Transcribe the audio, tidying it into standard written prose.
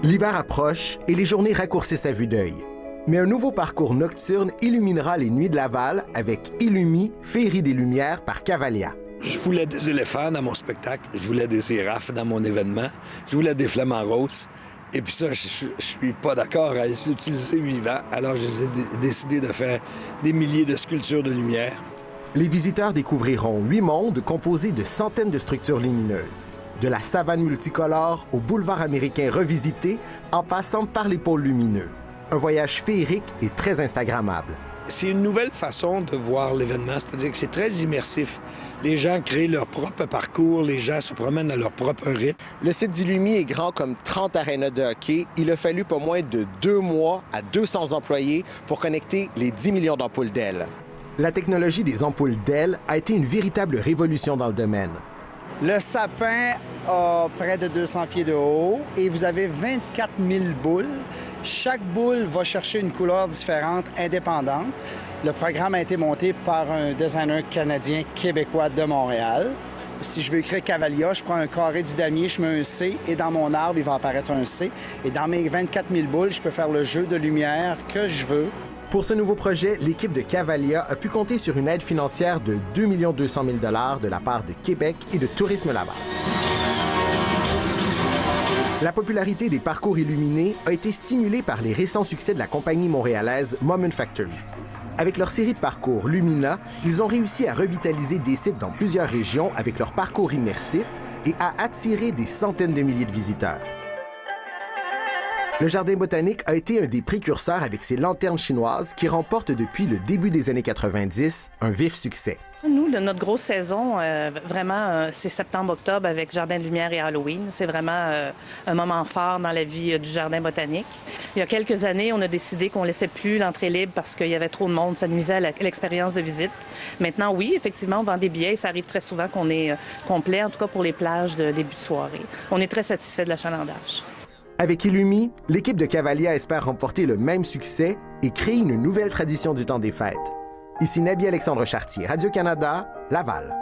L'hiver approche et les journées raccourcissent à vue d'œil. Mais un nouveau parcours nocturne illuminera les nuits de Laval avec Illumi, Féerie des Lumières par Cavalia. Je voulais des éléphants dans mon spectacle, je voulais des girafes dans mon événement, je voulais des flamants roses. Et puis ça, je suis pas d'accord à les utiliser vivants, alors j'ai décidé de faire des milliers de sculptures de lumière. Les visiteurs découvriront 8 mondes composés de centaines de structures lumineuses. De la savane multicolore au boulevard américain revisité, en passant par les pôles lumineux. Un voyage féerique et très instagrammable. C'est une nouvelle façon de voir l'événement, c'est-à-dire que c'est très immersif. Les gens créent leur propre parcours, les gens se promènent à leur propre rythme. Le site d'Illumi est grand comme 30 arénas de hockey. Il a fallu pas moins de 2 mois à 200 employés pour connecter les 10 millions d'ampoules d'ailes. La technologie des ampoules d'ailes a été une véritable révolution dans le domaine. Le sapin a près de 200 pieds de haut et vous avez 24 000 boules. Chaque boule va chercher une couleur différente, indépendante. Le programme a été monté par un designer canadien québécois de Montréal. Si je veux écrire Cavalia, je prends un carré du damier, je mets un C et dans mon arbre, il va apparaître un C. Et dans mes 24 000 boules, je peux faire le jeu de lumière que je veux. Pour ce nouveau projet, l'équipe de Cavalia a pu compter sur une aide financière de 2 200 000 $ de la part de Québec et de Tourisme Laval. La popularité des parcours illuminés a été stimulée par les récents succès de la compagnie montréalaise Moment Factory. Avec leur série de parcours Lumina, ils ont réussi à revitaliser des sites dans plusieurs régions avec leur parcours immersif et à attirer des centaines de milliers de visiteurs. Le Jardin botanique a été un des précurseurs avec ses lanternes chinoises qui remportent depuis le début des années 90 un vif succès. Nous, notre grosse saison, vraiment, c'est septembre-octobre avec Jardin de lumière et Halloween. C'est vraiment un moment fort dans la vie du Jardin botanique. Il y a quelques années, on a décidé qu'on ne laissait plus l'entrée libre parce qu'il y avait trop de monde. Ça nuisait à l'expérience de visite. Maintenant, oui, effectivement, on vend des billets. Ça arrive très souvent qu'on est complet, en tout cas pour les plages de début de soirée. On est très satisfait de l'achalandage. Avec Illumi, l'équipe de Cavalia espère remporter le même succès et créer une nouvelle tradition du temps des fêtes. Ici Nabi Alexandre Chartier, Radio-Canada, Laval.